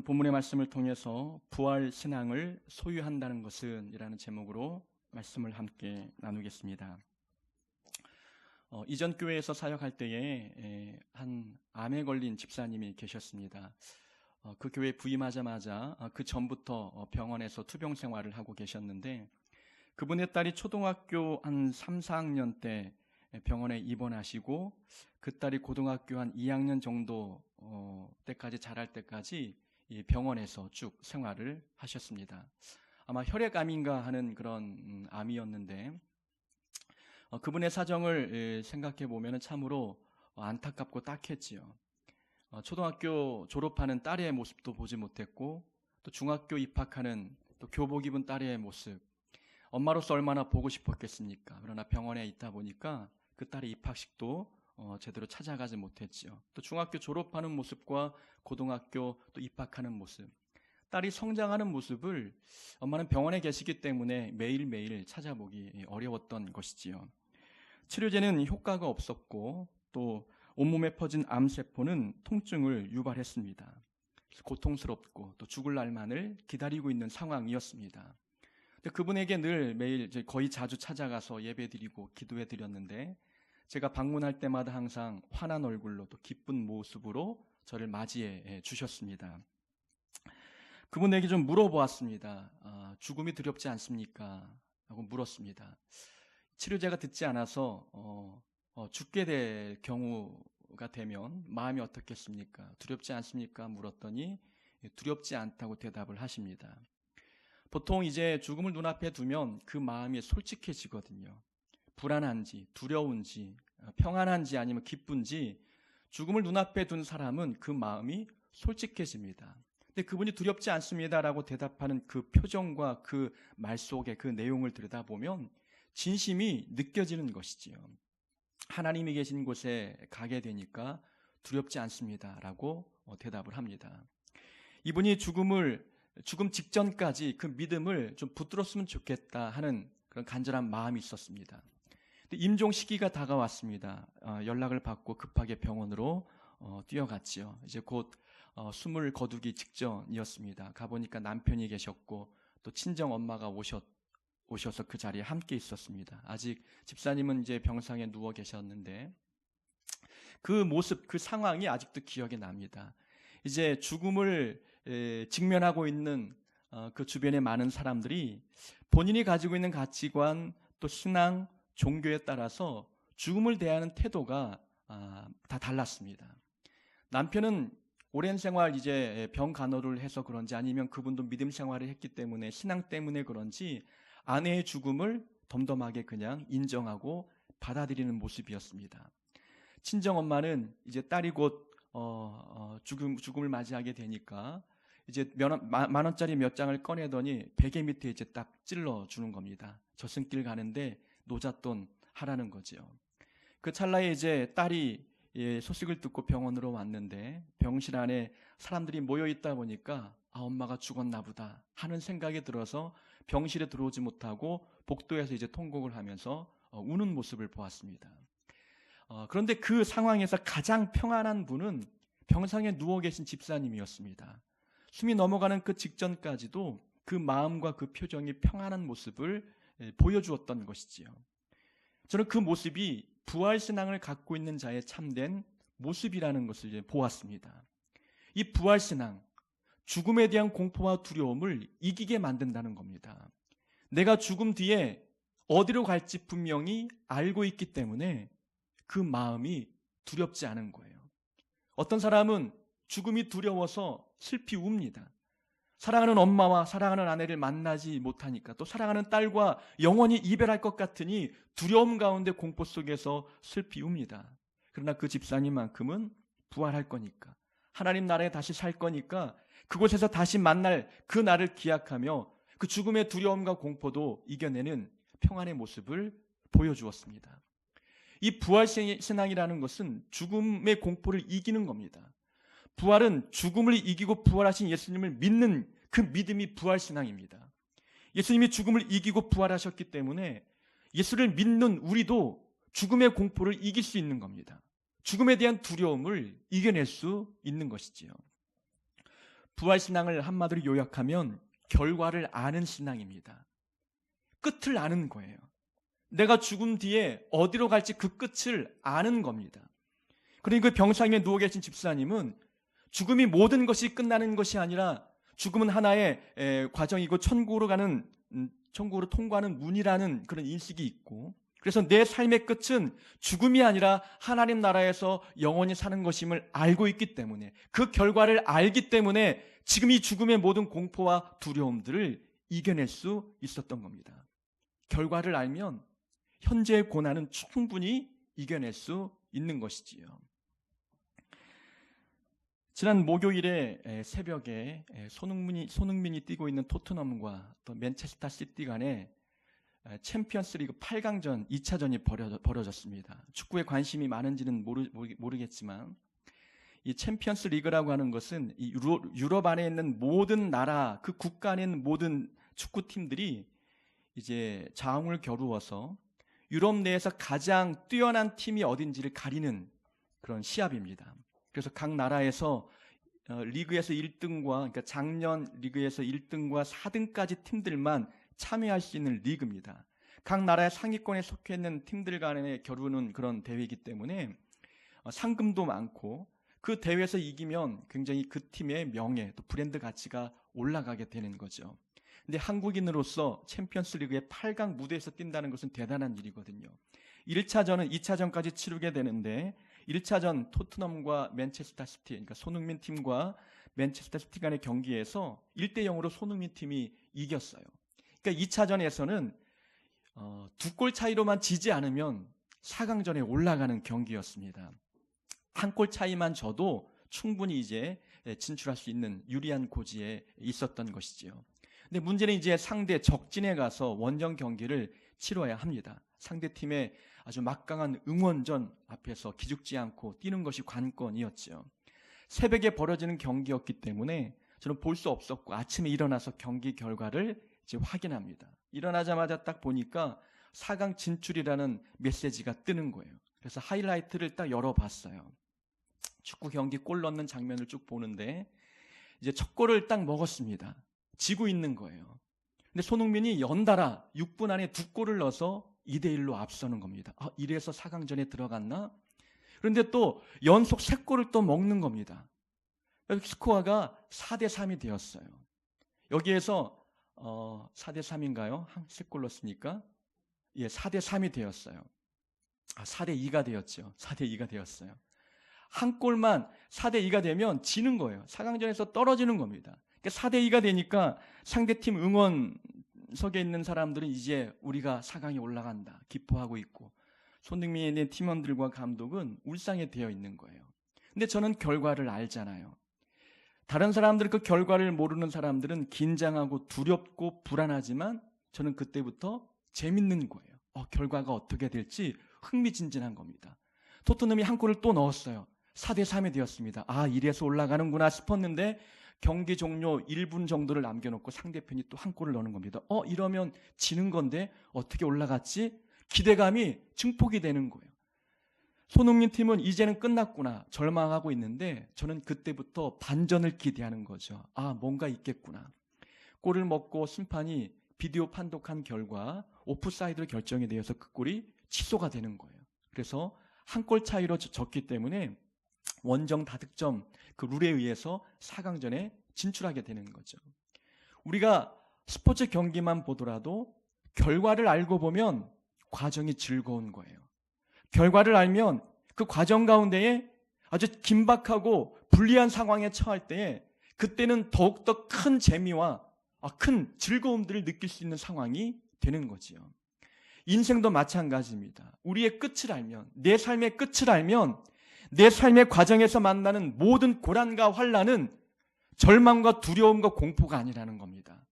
본문의 말씀을 통해서 부활 신앙을 소유한다는 것은 이라는 제목으로 말씀을 함께 나누겠습니다. 이전 교회에서 사역할 때에 한 암에 걸린 집사님이 계셨습니다. 그 교회에 부임하자마자 그 전부터 병원에서 투병 생활을 하고 계셨는데, 그분의 딸이 초등학교 한 3, 4학년 때 병원에 입원하시고, 그 딸이 고등학교 한 2학년 정도 때까지 자랄 때까지 이 병원에서 쭉 생활을 하셨습니다. 아마 혈액암인가 하는 그런 암이었는데, 그분의 사정을 생각해 보면 참으로 안타깝고 딱했지요. 초등학교 졸업하는 딸의 모습도 보지 못했고, 또 중학교 입학하는 또 교복 입은 딸의 모습, 엄마로서 얼마나 보고 싶었겠습니까? 그러나 병원에 있다 보니까 그 딸의 입학식도 제대로 찾아가지 못했지요. 또 중학교 졸업하는 모습과 고등학교 또 입학하는 모습, 딸이 성장하는 모습을 엄마는 병원에 계시기 때문에 매일매일 찾아보기 어려웠던 것이지요. 치료제는 효과가 없었고, 또 온몸에 퍼진 암세포는 통증을 유발했습니다. 고통스럽고 또 죽을 날만을 기다리고 있는 상황이었습니다. 그분에게 늘 매일 거의 자주 찾아가서 예배드리고 기도해드렸는데, 제가 방문할 때마다 항상 환한 얼굴로 또 기쁜 모습으로 저를 맞이해 주셨습니다. 그분에게 좀 물어보았습니다. 죽음이 두렵지 않습니까? 라고 물었습니다. 치료제가 듣지 않아서 죽게 될 경우가 되면 마음이 어떻겠습니까? 두렵지 않습니까? 물었더니 두렵지 않다고 대답을 하십니다. 보통 이제 죽음을 눈앞에 두면 그 마음이 솔직해지거든요. 불안한지, 두려운지, 평안한지 아니면 기쁜지 죽음을 눈앞에 둔 사람은 그 마음이 솔직해집니다. 근데 그분이 두렵지 않습니다라고 대답하는 그 표정과 그 말 속에 그 내용을 들여다보면 진심이 느껴지는 것이지요. 하나님이 계신 곳에 가게 되니까 두렵지 않습니다라고 대답을 합니다. 이분이 죽음 직전까지 그 믿음을 좀 붙들었으면 좋겠다 하는 그런 간절한 마음이 있었습니다. 임종 시기가 다가왔습니다. 연락을 받고 급하게 병원으로 뛰어갔지요. 이제 곧 숨을 거두기 직전이었습니다. 가보니까 남편이 계셨고 또 친정 엄마가 오셔서 그 자리에 함께 있었습니다. 아직 집사님은 이제 병상에 누워 계셨는데, 그 모습, 그 상황이 아직도 기억이 납니다. 이제 죽음을 직면하고 있는 그 주변의 많은 사람들이 본인이 가지고 있는 가치관, 또 신앙, 종교에 따라서 죽음을 대하는 태도가 다 달랐습니다. 남편은 오랜 생활 이제 병 간호를 해서 그런지, 아니면 그분도 믿음 생활을 했기 때문에 신앙 때문에 그런지 아내의 죽음을 덤덤하게 그냥 인정하고 받아들이는 모습이었습니다. 친정 엄마는 이제 딸이 곧 죽음을 맞이하게 되니까 이제 만 원짜리 몇 장을 꺼내더니 베개 밑에 이제 딱 찔러 주는 겁니다. 저승길 가는데 노잣돈 하라는 거죠. 그 찰나에 이제 딸이 소식을 듣고 병원으로 왔는데, 병실 안에 사람들이 모여 있다 보니까 엄마가 죽었나 보다 하는 생각이 들어서 병실에 들어오지 못하고 복도에서 이제 통곡을 하면서 우는 모습을 보았습니다. 그런데 그 상황에서 가장 평안한 분은 병상에 누워 계신 집사님이었습니다. 숨이 넘어가는 그 직전까지도 그 마음과 그 표정이 평안한 모습을 보여주었던 것이지요. 저는 그 모습이 부활신앙을 갖고 있는 자의 참된 모습이라는 것을 이제 보았습니다. 이 부활신앙, 죽음에 대한 공포와 두려움을 이기게 만든다는 겁니다. 내가 죽음 뒤에 어디로 갈지 분명히 알고 있기 때문에 그 마음이 두렵지 않은 거예요. 어떤 사람은 죽음이 두려워서 슬피 웁니다. 사랑하는 엄마와 사랑하는 아내를 만나지 못하니까, 또 사랑하는 딸과 영원히 이별할 것 같으니 두려움 가운데 공포 속에서 슬피 웁니다. 그러나 그 집사님만큼은 부활할 거니까, 하나님 나라에 다시 살 거니까 그곳에서 다시 만날 그 날을 기약하며 그 죽음의 두려움과 공포도 이겨내는 평안의 모습을 보여주었습니다. 이 부활신앙이라는 것은 죽음의 공포를 이기는 겁니다. 부활은 죽음을 이기고 부활하신 예수님을 믿는 그 믿음이 부활신앙입니다. 예수님이 죽음을 이기고 부활하셨기 때문에 예수를 믿는 우리도 죽음의 공포를 이길 수 있는 겁니다. 죽음에 대한 두려움을 이겨낼 수 있는 것이지요. 부활신앙을 한마디로 요약하면 결과를 아는 신앙입니다. 끝을 아는 거예요. 내가 죽음 뒤에 어디로 갈지 그 끝을 아는 겁니다. 그러니까 그 병상에 누워 계신 집사님은 죽음이 모든 것이 끝나는 것이 아니라 죽음은 하나의 과정이고 천국으로 통과하는 문이라는 그런 인식이 있고, 그래서 내 삶의 끝은 죽음이 아니라 하나님 나라에서 영원히 사는 것임을 알고 있기 때문에, 그 결과를 알기 때문에 지금 이 죽음의 모든 공포와 두려움들을 이겨낼 수 있었던 겁니다. 결과를 알면 현재의 고난은 충분히 이겨낼 수 있는 것이지요. 지난 목요일에 새벽에 손흥민이 뛰고 있는 토트넘과 또 맨체스터 시티 간에 챔피언스 리그 8강전 2차전이 벌어졌습니다. 축구에 관심이 많은지는 모르겠지만 이 챔피언스 리그라고 하는 것은 이 유럽 안에 있는 모든 나라, 그 국가 안에 있는 모든 축구팀들이 이제 자웅을 겨루어서 유럽 내에서 가장 뛰어난 팀이 어딘지를 가리는 그런 시합입니다. 그래서 각 나라에서 리그에서 1등과, 그러니까 작년 리그에서 1등과 4등까지 팀들만 참여할 수 있는 리그입니다. 각 나라의 상위권에 속해 있는 팀들 간에 겨루는 그런 대회이기 때문에 상금도 많고, 그 대회에서 이기면 굉장히 그 팀의 명예, 또 브랜드 가치가 올라가게 되는 거죠. 근데 한국인으로서 챔피언스 리그의 8강 무대에서 뛴다는 것은 대단한 일이거든요. 1차전은 2차전까지 치르게 되는데 1차전 토트넘과 맨체스터 시티, 그러니까 손흥민 팀과 맨체스터 시티 간의 경기에서 1대0으로 손흥민 팀이 이겼어요. 그러니까 2차전에서는 2골 차이로만 지지 않으면 4강전에 올라가는 경기였습니다. 한 골 차이만 져도 충분히 이제 진출할 수 있는 유리한 고지에 있었던 것이지요. 근데 문제는 이제 상대 적진에 가서 원정 경기를 치러야 합니다. 상대팀의 아주 막강한 응원전 앞에서 기죽지 않고 뛰는 것이 관건이었죠. 새벽에 벌어지는 경기였기 때문에 저는 볼 수 없었고, 아침에 일어나서 경기 결과를 이제 확인합니다. 일어나자마자 딱 보니까 4강 진출이라는 메시지가 뜨는 거예요. 그래서 하이라이트를 딱 열어봤어요. 축구 경기 골 넣는 장면을 쭉 보는데 이제 첫 골을 딱 먹었습니다. 지고 있는 거예요. 근데 손흥민이 연달아 6분 안에 2골을 넣어서 2대1로 앞서는 겁니다. 이래서 4강전에 들어갔나? 그런데 또 연속 3골을 또 먹는 겁니다. 스코어가 4대3이 되었어요. 여기에서 4대3인가요? 3골 넣었으니까? 예, 4대3이 되었어요. 4대2가 되었죠. 4대2가 되었어요. 한 골만 4대2가 되면 지는 거예요. 4강전에서 떨어지는 겁니다. 4대2가 되니까 상대팀 응원석에 있는 사람들은 이제 우리가 4강에 올라간다 기뻐하고 있고, 손흥민의 팀원들과 감독은 울상에 되어 있는 거예요. 근데 저는 결과를 알잖아요. 다른 사람들, 그 결과를 모르는 사람들은 긴장하고 두렵고 불안하지만 저는 그때부터 재밌는 거예요. 결과가 어떻게 될지 흥미진진한 겁니다. 토트넘이 한 골을 또 넣었어요. 4대3이 되었습니다. 이래서 올라가는구나 싶었는데 경기 종료 1분 정도를 남겨놓고 상대편이 또 한 골을 넣는 겁니다. 이러면 지는 건데 어떻게 올라갔지? 기대감이 증폭이 되는 거예요. 손흥민 팀은 이제는 끝났구나 절망하고 있는데 저는 그때부터 반전을 기대하는 거죠. 뭔가 있겠구나. 골을 먹고 심판이 비디오 판독한 결과 오프사이드로 결정이 되어서 그 골이 취소가 되는 거예요. 그래서 한 골 차이로 졌기 때문에 원정 다득점 그 룰에 의해서 4강전에 진출하게 되는 거죠. 우리가 스포츠 경기만 보더라도 결과를 알고 보면 과정이 즐거운 거예요. 결과를 알면 그 과정 가운데에 아주 긴박하고 불리한 상황에 처할 때에 그때는 더욱더 큰 재미와 큰 즐거움들을 느낄 수 있는 상황이 되는 거지요. 인생도 마찬가지입니다. 우리의 끝을 알면, 내 삶의 끝을 알면 내 삶의 과정에서 만나는 모든 고난과 환난은 절망과 두려움과 공포가 아니라는 겁니다.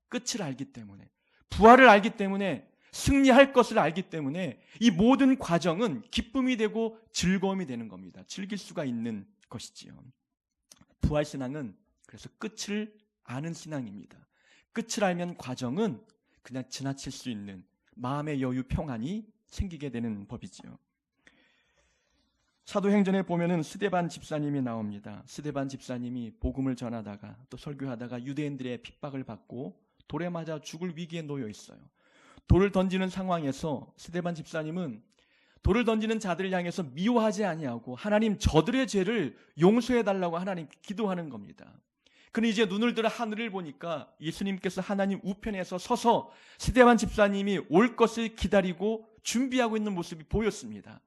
끝을 알기 때문에, 부활을 알기 때문에, 승리할 것을 알기 때문에 이 모든 과정은 기쁨이 되고 즐거움이 되는 겁니다. 즐길 수가 있는 것이지요. 부활신앙은 그래서 끝을 아는 신앙입니다. 끝을 알면 과정은 그냥 지나칠 수 있는 마음의 여유, 평안이 생기게 되는 법이지요. 사도행전에 보면은 스데반 집사님이 나옵니다. 스데반 집사님이 복음을 전하다가 또 설교하다가 유대인들의 핍박을 받고 돌에 맞아 죽을 위기에 놓여 있어요. 돌을 던지는 상황에서 스데반 집사님은 돌을 던지는 자들을 향해서 미워하지 아니하고 하나님 저들의 죄를 용서해 달라고 하나님께 기도하는 겁니다. 그는 이제 눈을 들어 하늘을 보니까 예수님께서 하나님 우편에서 서서 스데반 집사님이 올 것을 기다리고 준비하고 있는 모습이 보였습니다.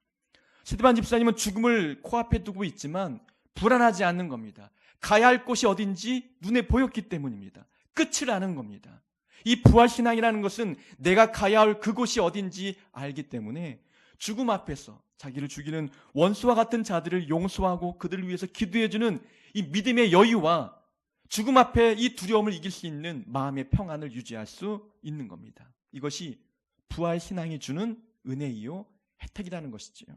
스데반 집사님은 죽음을 코앞에 두고 있지만 불안하지 않는 겁니다. 가야 할 곳이 어딘지 눈에 보였기 때문입니다. 끝을 아는 겁니다. 이 부활신앙이라는 것은 내가 가야 할 그곳이 어딘지 알기 때문에 죽음 앞에서 자기를 죽이는 원수와 같은 자들을 용서하고 그들을 위해서 기도해주는 이 믿음의 여유와 죽음 앞에 이 두려움을 이길 수 있는 마음의 평안을 유지할 수 있는 겁니다. 이것이 부활신앙이 주는 은혜이요 혜택이라는 것이지요.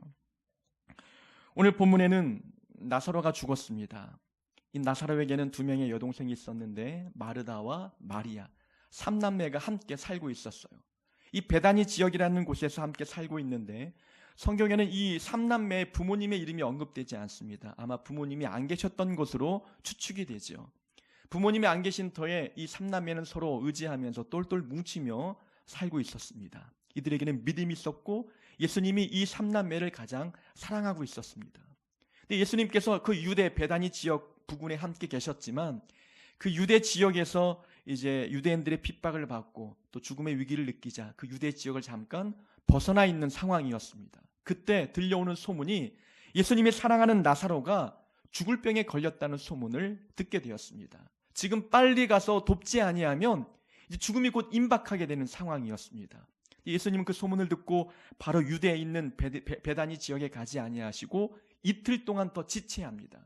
오늘 본문에는 나사로가 죽었습니다. 이 나사로에게는 두 명의 여동생이 있었는데 마르다와 마리아, 3남매가 함께 살고 있었어요. 이 베다니 지역이라는 곳에서 함께 살고 있는데 성경에는 이 3남매의 부모님의 이름이 언급되지 않습니다. 아마 부모님이 안 계셨던 것으로 추측이 되죠. 부모님이 안 계신 터에 이 3남매는 서로 의지하면서 똘똘 뭉치며 살고 있었습니다. 이들에게는 믿음이 있었고 예수님이 이 3남매를 가장 사랑하고 있었습니다. 근데 예수님께서 그 유대 베다니 지역 부근에 함께 계셨지만 그 유대 지역에서 이제 유대인들의 핍박을 받고 또 죽음의 위기를 느끼자 그 유대 지역을 잠깐 벗어나 있는 상황이었습니다. 그때 들려오는 소문이 예수님이 사랑하는 나사로가 죽을 병에 걸렸다는 소문을 듣게 되었습니다. 지금 빨리 가서 돕지 아니하면 이제 죽음이 곧 임박하게 되는 상황이었습니다. 예수님은 그 소문을 듣고 바로 유대에 있는 베다니 지역에 가지 아니하시고 이틀 동안 더 지체합니다.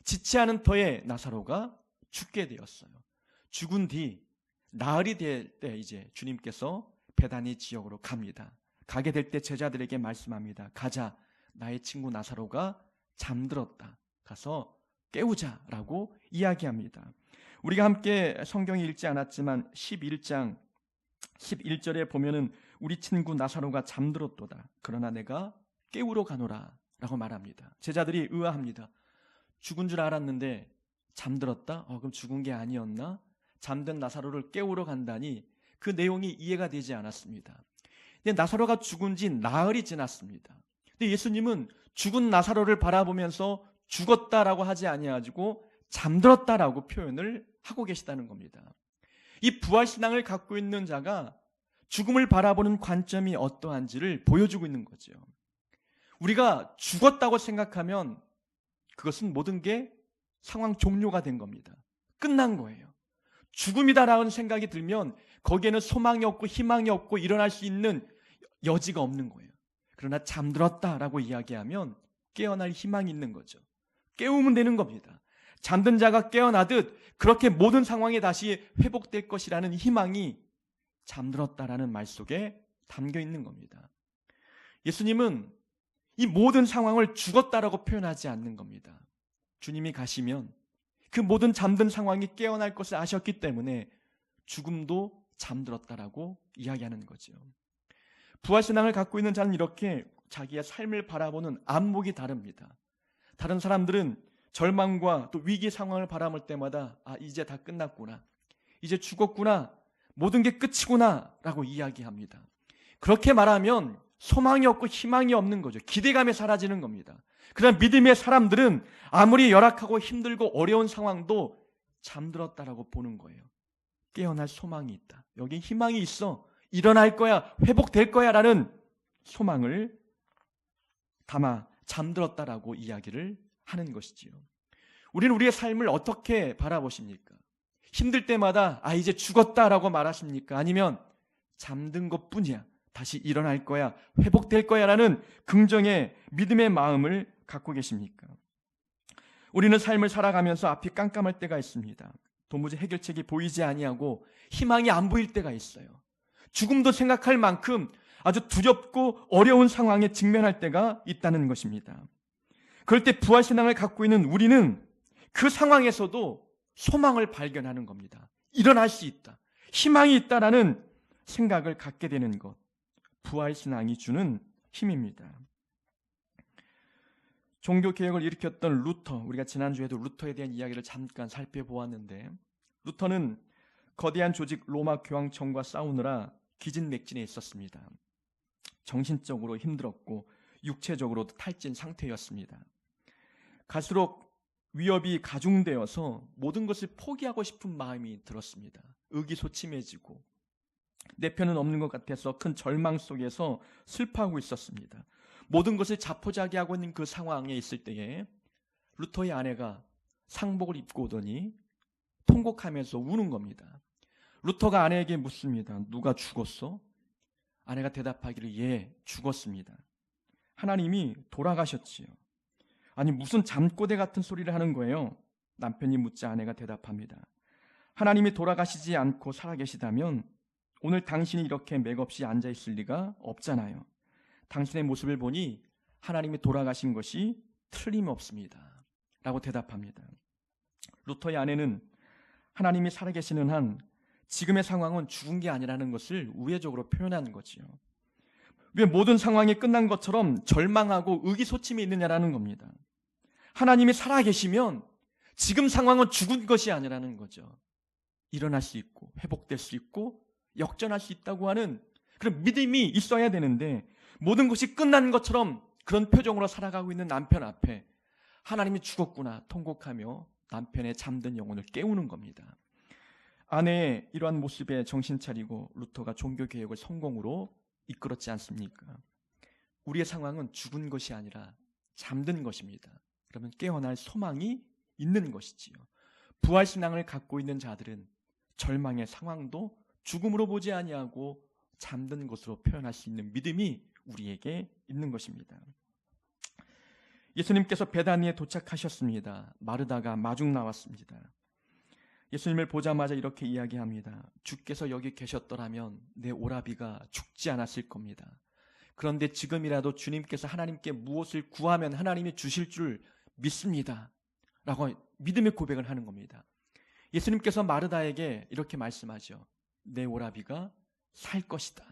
지체하는 터에 나사로가 죽게 되었어요. 죽은 뒤 나흘이 될 때 이제 주님께서 베다니 지역으로 갑니다. 가게 될 때 제자들에게 말씀합니다. 가자, 나의 친구 나사로가 잠들었다. 가서 깨우자라고 이야기합니다. 우리가 함께 성경에 읽지 않았지만 11장 11절에 보면은 우리 친구 나사로가 잠들었도다. 그러나 내가 깨우러 가노라 라고 말합니다. 제자들이 의아합니다. 죽은 줄 알았는데 잠들었다? 그럼 죽은 게 아니었나? 잠든 나사로를 깨우러 간다니 그 내용이 이해가 되지 않았습니다. 근데 나사로가 죽은 지 나흘이 지났습니다. 근데 예수님은 죽은 나사로를 바라보면서 죽었다라고 하지 아니하시고 잠들었다라고 표현을 하고 계시다는 겁니다. 이 부활신앙을 갖고 있는 자가 죽음을 바라보는 관점이 어떠한지를 보여주고 있는 거죠. 우리가 죽었다고 생각하면 그것은 모든 게 상황 종료가 된 겁니다. 끝난 거예요. 죽음이다라는 생각이 들면 거기에는 소망이 없고 희망이 없고 일어날 수 있는 여지가 없는 거예요. 그러나 잠들었다라고 이야기하면 깨어날 희망이 있는 거죠. 깨우면 되는 겁니다. 잠든 자가 깨어나듯 그렇게 모든 상황이 다시 회복될 것이라는 희망이 잠들었다라는 말 속에 담겨 있는 겁니다. 예수님은 이 모든 상황을 죽었다라고 표현하지 않는 겁니다. 주님이 가시면 그 모든 잠든 상황이 깨어날 것을 아셨기 때문에 죽음도 잠들었다라고 이야기하는 거죠. 부활신앙을 갖고 있는 자는 이렇게 자기의 삶을 바라보는 안목이 다릅니다. 다른 사람들은 절망과 또 위기 상황을 바라볼 때마다 이제 다 끝났구나, 이제 죽었구나, 모든 게 끝이구나 라고 이야기합니다. 그렇게 말하면 소망이 없고 희망이 없는 거죠. 기대감이 사라지는 겁니다. 그러나 믿음의 사람들은 아무리 열악하고 힘들고 어려운 상황도 잠들었다라고 보는 거예요. 깨어날 소망이 있다. 여기 희망이 있어. 일어날 거야. 회복될 거야 라는 소망을 담아 잠들었다라고 이야기를 하는 것이지요. 우리는 우리의 삶을 어떻게 바라보십니까? 힘들 때마다 이제 죽었다라고 말하십니까? 아니면 잠든 것뿐이야, 다시 일어날 거야, 회복될 거야 라는 긍정의 믿음의 마음을 갖고 계십니까? 우리는 삶을 살아가면서 앞이 깜깜할 때가 있습니다. 도무지 해결책이 보이지 아니하고 희망이 안 보일 때가 있어요. 죽음도 생각할 만큼 아주 두렵고 어려운 상황에 직면할 때가 있다는 것입니다. 그럴 때 부활신앙을 갖고 있는 우리는 그 상황에서도 소망을 발견하는 겁니다. 일어날 수 있다, 희망이 있다라는 생각을 갖게 되는 것, 부활신앙이 주는 힘입니다. 종교개혁을 일으켰던 루터, 우리가 지난주에도 루터에 대한 이야기를 잠깐 살펴보았는데, 루터는 거대한 조직 로마 교황청과 싸우느라 기진맥진해 있었습니다. 정신적으로 힘들었고 육체적으로도 탈진 상태였습니다. 갈수록 위협이 가중되어서 모든 것을 포기하고 싶은 마음이 들었습니다. 의기소침해지고 내 편은 없는 것 같아서 큰 절망 속에서 슬퍼하고 있었습니다. 모든 것을 자포자기하고 있는 그 상황에 있을 때에 루터의 아내가 상복을 입고 오더니 통곡하면서 우는 겁니다. 루터가 아내에게 묻습니다. 누가 죽었어? 아내가 대답하기를 예, 죽었습니다. 하나님이 돌아가셨지요. 아니 무슨 잠꼬대 같은 소리를 하는 거예요? 남편이 묻자 아내가 대답합니다. 하나님이 돌아가시지 않고 살아계시다면 오늘 당신이 이렇게 맥없이 앉아있을 리가 없잖아요. 당신의 모습을 보니 하나님이 돌아가신 것이 틀림없습니다. 라고 대답합니다. 루터의 아내는 하나님이 살아계시는 한 지금의 상황은 죽은 게 아니라는 것을 우회적으로 표현한 거지요. 왜 모든 상황이 끝난 것처럼 절망하고 의기소침이 있느냐라는 겁니다. 하나님이 살아계시면 지금 상황은 죽은 것이 아니라는 거죠. 일어날 수 있고 회복될 수 있고 역전할 수 있다고 하는 그런 믿음이 있어야 되는데 모든 것이 끝난 것처럼 그런 표정으로 살아가고 있는 남편 앞에 하나님이 죽었구나 통곡하며 남편의 잠든 영혼을 깨우는 겁니다. 아내의 이러한 모습에 정신 차리고 루터가 종교개혁을 성공으로 이끌었지 않습니까? 우리의 상황은 죽은 것이 아니라 잠든 것입니다. 그러면 깨어날 소망이 있는 것이지요. 부활신앙을 갖고 있는 자들은 절망의 상황도 죽음으로 보지 아니하고 잠든 것으로 표현할 수 있는 믿음이 우리에게 있는 것입니다. 예수님께서 베다니에 도착하셨습니다. 마르다가 마중 나왔습니다. 예수님을 보자마자 이렇게 이야기합니다. 주께서 여기 계셨더라면 내 오라비가 죽지 않았을 겁니다. 그런데 지금이라도 주님께서 하나님께 무엇을 구하면 하나님이 주실 줄 믿습니다. 라고 믿음의 고백을 하는 겁니다. 예수님께서 마르다에게 이렇게 말씀하죠. 내 오라비가 살 것이다.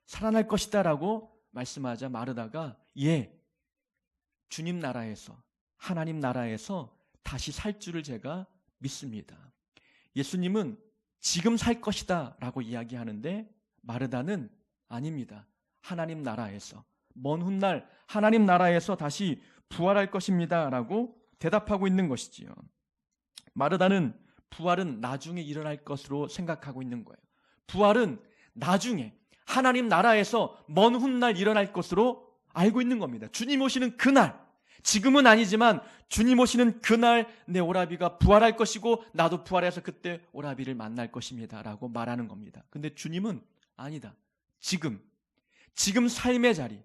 살아날 것이다 라고 말씀하자 마르다가 예, 주님 나라에서 하나님 나라에서 다시 살 줄을 제가 믿습니다. 예수님은 지금 살 것이다 라고 이야기하는데 마르다는 아닙니다. 하나님 나라에서 먼 훗날 하나님 나라에서 다시 부활할 것입니다 라고 대답하고 있는 것이지요. 마르다는 부활은 나중에 일어날 것으로 생각하고 있는 거예요. 부활은 나중에 하나님 나라에서 먼 훗날 일어날 것으로 알고 있는 겁니다. 주님 오시는 그날, 지금은 아니지만 주님 오시는 그날 내 오라비가 부활할 것이고 나도 부활해서 그때 오라비를 만날 것입니다 라고 말하는 겁니다. 근데 주님은 아니다. 지금 삶의 자리,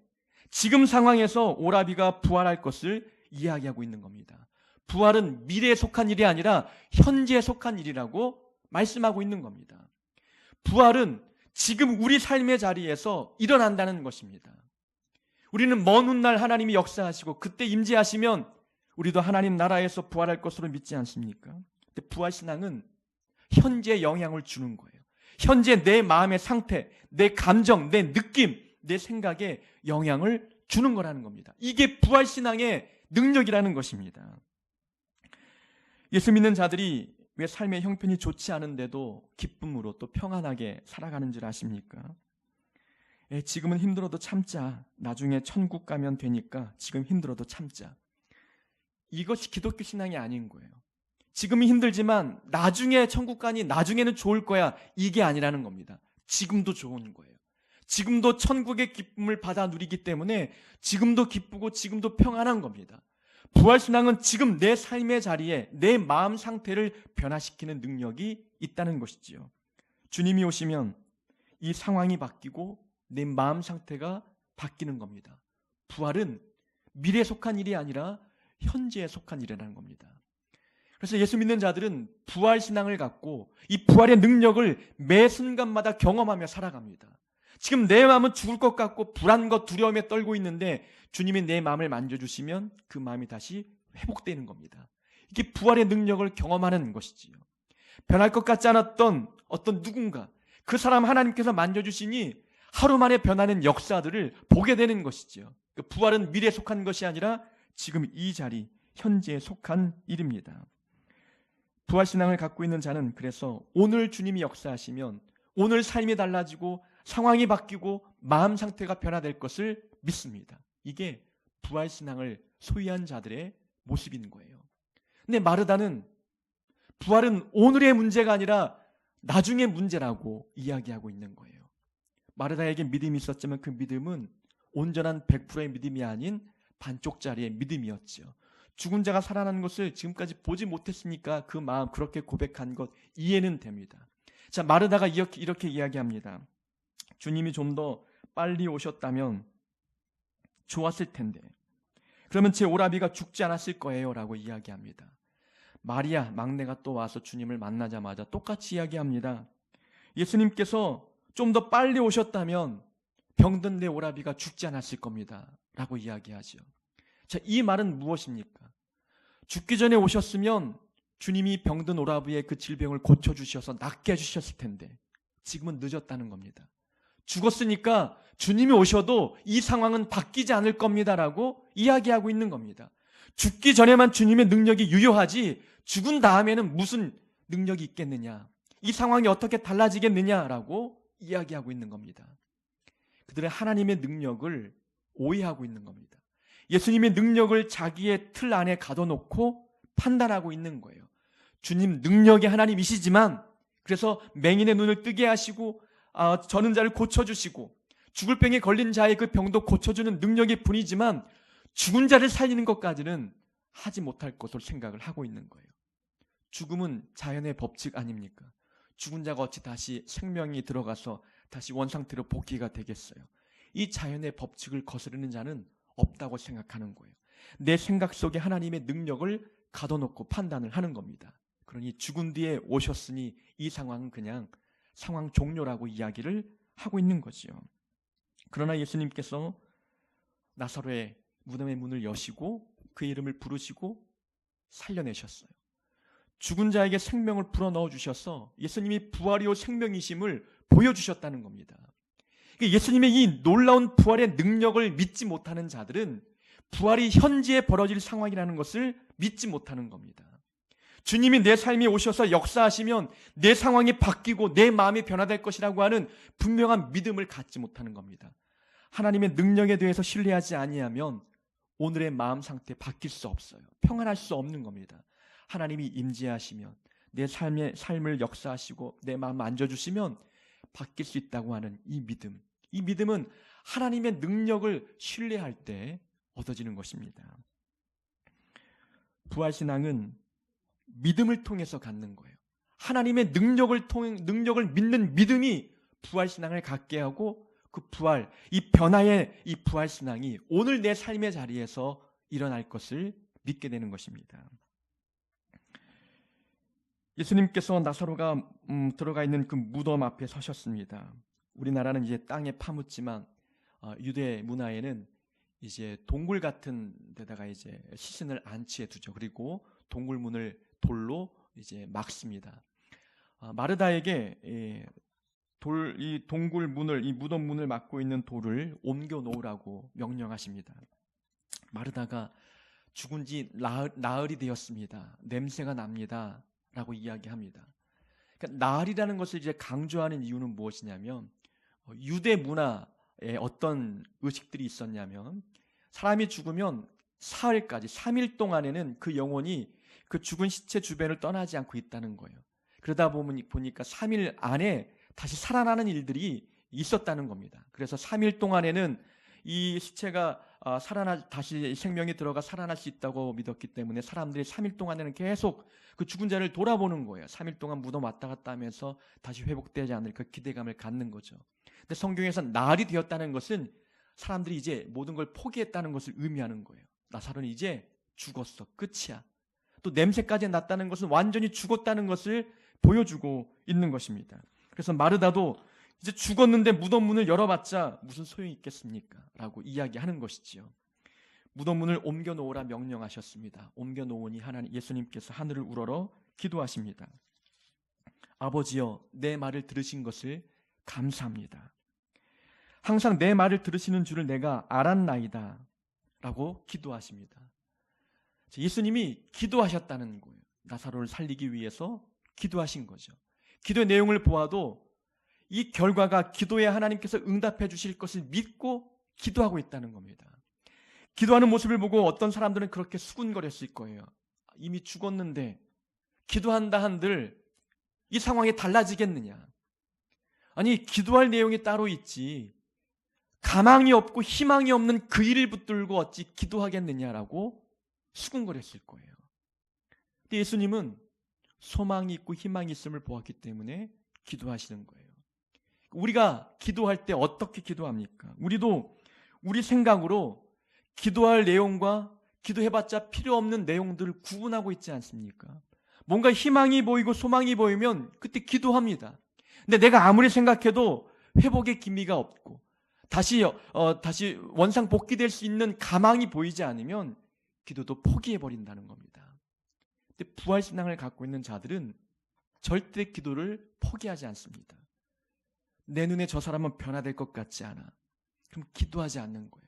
지금 상황에서 오라비가 부활할 것을 이야기하고 있는 겁니다. 부활은 미래에 속한 일이 아니라 현재에 속한 일이라고 말씀하고 있는 겁니다. 부활은 지금 우리 삶의 자리에서 일어난다는 것입니다. 우리는 먼 훗날 하나님이 역사하시고 그때 임재하시면 우리도 하나님 나라에서 부활할 것으로 믿지 않습니까? 근데 부활신앙은 현재에 영향을 주는 거예요. 현재 내 마음의 상태, 내 감정, 내 느낌, 내 생각에 영향을 주는 거라는 겁니다. 이게 부활신앙의 능력이라는 것입니다. 예수 믿는 자들이 왜 삶의 형편이 좋지 않은데도 기쁨으로 또 평안하게 살아가는 줄 아십니까? 지금은 힘들어도 참자. 나중에 천국 가면 되니까 지금 힘들어도 참자. 이것이 기독교 신앙이 아닌 거예요. 지금은 힘들지만 나중에 천국 가니 나중에는 좋을 거야. 이게 아니라는 겁니다. 지금도 좋은 거예요. 지금도 천국의 기쁨을 받아 누리기 때문에 지금도 기쁘고 지금도 평안한 겁니다. 부활신앙은 지금 내 삶의 자리에 내 마음 상태를 변화시키는 능력이 있다는 것이지요. 주님이 오시면 이 상황이 바뀌고 내 마음 상태가 바뀌는 겁니다. 부활은 미래에 속한 일이 아니라 현재에 속한 일이라는 겁니다. 그래서 예수 믿는 자들은 부활신앙을 갖고 이 부활의 능력을 매 순간마다 경험하며 살아갑니다. 지금 내 마음은 죽을 것 같고 불안과 두려움에 떨고 있는데 주님이 내 마음을 만져주시면 그 마음이 다시 회복되는 겁니다. 이게 부활의 능력을 경험하는 것이지요. 변할 것 같지 않았던 어떤 누군가, 그 사람 하나님께서 만져주시니 하루 만에 변하는 역사들을 보게 되는 것이지요. 부활은 미래에 속한 것이 아니라 지금 이 자리, 현재에 속한 일입니다. 부활신앙을 갖고 있는 자는 그래서 오늘 주님이 역사하시면 오늘 삶이 달라지고 상황이 바뀌고 마음 상태가 변화될 것을 믿습니다. 이게 부활신앙을 소유한 자들의 모습인 거예요. 근데 마르다는 부활은 오늘의 문제가 아니라 나중의 문제라고 이야기하고 있는 거예요. 마르다에게 믿음이 있었지만 그 믿음은 온전한 100%의 믿음이 아닌 반쪽짜리의 믿음이었죠. 죽은 자가 살아나는 것을 지금까지 보지 못했으니까 그 마음 그렇게 고백한 것 이해는 됩니다. 자, 마르다가 이렇게 이야기합니다. 주님이 좀 더 빨리 오셨다면 좋았을 텐데 그러면 제 오라비가 죽지 않았을 거예요 라고 이야기합니다. 마리아 막내가 또 와서 주님을 만나자마자 똑같이 이야기합니다. 예수님께서 좀 더 빨리 오셨다면 병든 내 오라비가 죽지 않았을 겁니다 라고 이야기하죠. 자, 이 말은 무엇입니까? 죽기 전에 오셨으면 주님이 병든 오라비의 그 질병을 고쳐주셔서 낫게 해주셨을 텐데 지금은 늦었다는 겁니다. 죽었으니까 주님이 오셔도 이 상황은 바뀌지 않을 겁니다라고 이야기하고 있는 겁니다. 죽기 전에만 주님의 능력이 유효하지 죽은 다음에는 무슨 능력이 있겠느냐, 이 상황이 어떻게 달라지겠느냐라고 이야기하고 있는 겁니다. 그들은 하나님의 능력을 오해하고 있는 겁니다. 예수님의 능력을 자기의 틀 안에 가둬놓고 판단하고 있는 거예요. 주님 능력의 하나님이시지만 그래서 맹인의 눈을 뜨게 하시고 저는 자를 고쳐주시고 죽을 병에 걸린 자의 그 병도 고쳐주는 능력이 뿐이지만 죽은 자를 살리는 것까지는 하지 못할 것으로 생각을 하고 있는 거예요. 죽음은 자연의 법칙 아닙니까? 죽은 자가 어찌 다시 생명이 들어가서 다시 원상태로 복귀가 되겠어요? 이 자연의 법칙을 거스르는 자는 없다고 생각하는 거예요. 내 생각 속에 하나님의 능력을 가둬놓고 판단을 하는 겁니다. 그러니 죽은 뒤에 오셨으니 이 상황은 그냥 상황 종료라고 이야기를 하고 있는 거지요. 그러나 예수님께서 나사로의 무덤의 문을 여시고 그 이름을 부르시고 살려내셨어요. 죽은 자에게 생명을 불어넣어 주셔서 예수님이 부활이요 생명이심을 보여주셨다는 겁니다. 예수님의 이 놀라운 부활의 능력을 믿지 못하는 자들은 부활이 현지에 벌어질 상황이라는 것을 믿지 못하는 겁니다. 주님이 내 삶에 오셔서 역사하시면 내 상황이 바뀌고 내 마음이 변화될 것이라고 하는 분명한 믿음을 갖지 못하는 겁니다. 하나님의 능력에 대해서 신뢰하지 아니하면 오늘의 마음 상태 바뀔 수 없어요. 평안할 수 없는 겁니다. 하나님이 임재하시면 내 삶을 역사하시고 내 마음 만져주시면 바뀔 수 있다고 하는 이 믿음. 이 믿음은 하나님의 능력을 신뢰할 때 얻어지는 것입니다. 부활신앙은 믿음을 통해서 갖는 거예요. 하나님의 능력을 믿는 믿음이 부활신앙을 갖게 하고 그 부활, 이 변화의 이 부활신앙이 오늘 내 삶의 자리에서 일어날 것을 믿게 되는 것입니다. 예수님께서 나사로가 들어가 있는 그 무덤 앞에 서셨습니다. 우리나라는 이제 땅에 파묻지만 유대 문화에는 이제 동굴 같은 데다가 이제 시신을 안치해 두죠. 그리고 동굴문을 돌로 이제 막습니다. 마르다에게 이 동굴 문을, 이 무덤 문을 막고 있는 돌을 옮겨 놓으라고 명령하십니다. 마르다가 죽은 지 나흘이 되었습니다. 냄새가 납니다. 라고 이야기합니다. 그러니까 나흘이라는 것을 이제 강조하는 이유는 무엇이냐면 유대 문화에 어떤 의식들이 있었냐면 사람이 죽으면 사흘까지 3일 동안에는 그 영혼이 그 죽은 시체 주변을 떠나지 않고 있다는 거예요. 그러다 보니까 3일 안에 다시 살아나는 일들이 있었다는 겁니다. 그래서 3일 동안에는 이 시체가 다시 생명이 들어가 살아날 수 있다고 믿었기 때문에 사람들이 3일 동안에는 계속 그 죽은 자를 돌아보는 거예요. 3일 동안 무덤 왔다 갔다 하면서 다시 회복되지 않을 그 기대감을 갖는 거죠. 근데 성경에서 날이 되었다는 것은 사람들이 이제 모든 걸 포기했다는 것을 의미하는 거예요. 나사로는 이제 죽었어. 끝이야. 또 냄새까지 났다는 것은 완전히 죽었다는 것을 보여주고 있는 것입니다. 그래서 마르다도 이제 죽었는데 무덤 문을 열어봤자 무슨 소용이 있겠습니까? 라고 이야기하는 것이지요. 무덤 문을 옮겨 놓으라 명령하셨습니다. 옮겨 놓으니 예수님께서 하늘을 우러러 기도하십니다. 아버지여, 내 말을 들으신 것을 감사합니다. 항상 내 말을 들으시는 줄을 내가 알았나이다. 라고 기도하십니다. 예수님이 기도하셨다는 거예요. 나사로를 살리기 위해서 기도하신 거죠. 기도의 내용을 보아도 이 결과가 기도에 하나님께서 응답해 주실 것을 믿고 기도하고 있다는 겁니다. 기도하는 모습을 보고 어떤 사람들은 그렇게 수군거렸을 거예요. 이미 죽었는데 기도한다 한들 이 상황이 달라지겠느냐. 아니, 기도할 내용이 따로 있지. 가망이 없고 희망이 없는 그 일을 붙들고 어찌 기도하겠느냐라고 수군거렸을 거예요. 근데 예수님은 소망이 있고 희망이 있음을 보았기 때문에 기도하시는 거예요. 우리가 기도할 때 어떻게 기도합니까? 우리도 우리 생각으로 기도할 내용과 기도해봤자 필요 없는 내용들을 구분하고 있지 않습니까? 뭔가 희망이 보이고 소망이 보이면 그때 기도합니다. 근데 내가 아무리 생각해도 회복의 기미가 없고 다시 원상 복귀될 수 있는 가망이 보이지 않으면 기도도 포기해버린다는 겁니다. 근데 부활신앙을 갖고 있는 자들은 절대 기도를 포기하지 않습니다. 내 눈에 저 사람은 변화될 것 같지 않아. 그럼 기도하지 않는 거예요.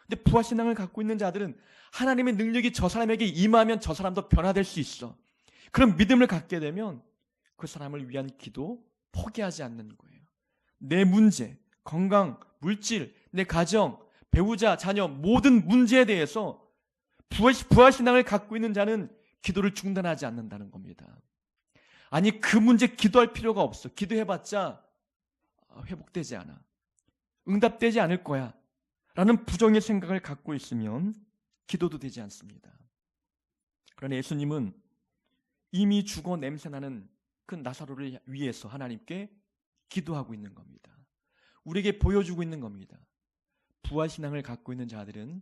근데 부활신앙을 갖고 있는 자들은 하나님의 능력이 저 사람에게 임하면 저 사람도 변화될 수 있어. 그런 믿음을 갖게 되면 그 사람을 위한 기도 포기하지 않는 거예요. 내 문제, 건강, 물질, 내 가정, 배우자, 자녀 모든 문제에 대해서 부활신앙을 갖고 있는 자는 기도를 중단하지 않는다는 겁니다. 아니, 그 문제 기도할 필요가 없어. 기도해봤자 회복되지 않아. 응답되지 않을 거야. 라는 부정의 생각을 갖고 있으면 기도도 되지 않습니다. 그러나 예수님은 이미 죽어 냄새나는 그 나사로를 위해서 하나님께 기도하고 있는 겁니다. 우리에게 보여주고 있는 겁니다. 부활신앙을 갖고 있는 자들은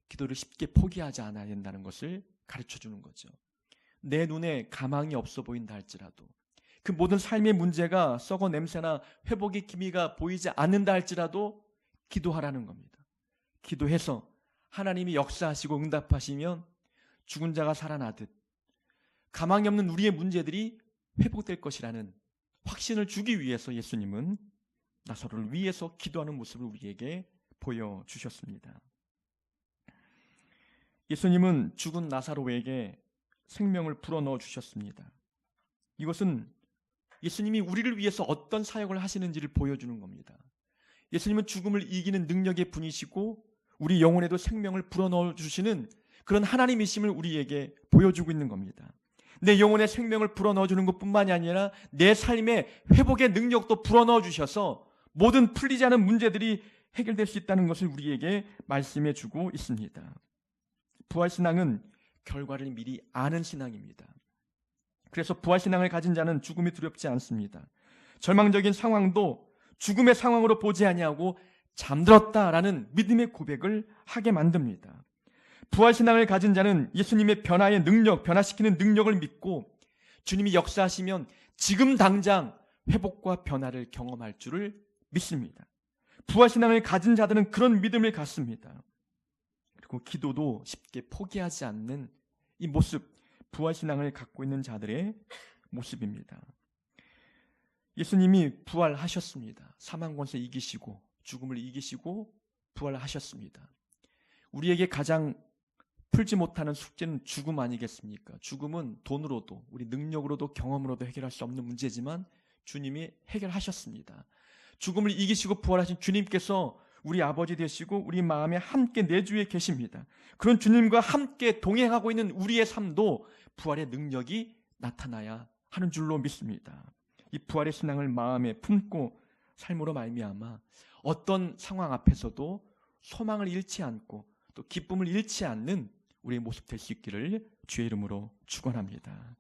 기도를 쉽게 포기하지 않아야 된다는 것을 가르쳐주는 거죠. 내 눈에 가망이 없어 보인다 할지라도 그 모든 삶의 문제가 썩어 냄새나 회복의 기미가 보이지 않는다 할지라도 기도하라는 겁니다. 기도해서 하나님이 역사하시고 응답하시면 죽은 자가 살아나듯 가망이 없는 우리의 문제들이 회복될 것이라는 확신을 주기 위해서 예수님은 나사로를 위해서 기도하는 모습을 우리에게 보여주셨습니다. 예수님은 죽은 나사로에게 생명을 불어넣어 주셨습니다. 이것은 예수님이 우리를 위해서 어떤 사역을 하시는지를 보여주는 겁니다. 예수님은 죽음을 이기는 능력의 분이시고 우리 영혼에도 생명을 불어넣어 주시는 그런 하나님이심을 우리에게 보여주고 있는 겁니다. 내 영혼에 생명을 불어넣어 주는 것뿐만이 아니라 내 삶의 회복의 능력도 불어넣어 주셔서 모든 풀리지 않은 문제들이 해결될 수 있다는 것을 우리에게 말씀해 주고 있습니다. 부활신앙은 결과를 미리 아는 신앙입니다. 그래서 부활신앙을 가진 자는 죽음이 두렵지 않습니다. 절망적인 상황도 죽음의 상황으로 보지 아니하고 잠들었다라는 믿음의 고백을 하게 만듭니다. 부활신앙을 가진 자는 예수님의 변화의 능력, 변화시키는 능력을 믿고 주님이 역사하시면 지금 당장 회복과 변화를 경험할 줄을 믿습니다. 부활신앙을 가진 자들은 그런 믿음을 갖습니다. 그리고 기도도 쉽게 포기하지 않는 이 모습, 부활신앙을 갖고 있는 자들의 모습입니다. 예수님이 부활하셨습니다. 사망 권세 이기시고 죽음을 이기시고 부활하셨습니다. 우리에게 가장 풀지 못하는 숙제는 죽음 아니겠습니까? 죽음은 돈으로도 우리 능력으로도 경험으로도 해결할 수 없는 문제지만 주님이 해결하셨습니다. 죽음을 이기시고 부활하신 주님께서 우리 아버지 되시고 우리 마음에 함께 내주에 계십니다. 그런 주님과 함께 동행하고 있는 우리의 삶도 부활의 능력이 나타나야 하는 줄로 믿습니다. 이 부활의 신앙을 마음에 품고 삶으로 말미암아 어떤 상황 앞에서도 소망을 잃지 않고 또 기쁨을 잃지 않는 우리의 모습 될 수 있기를 주의 이름으로 축원합니다.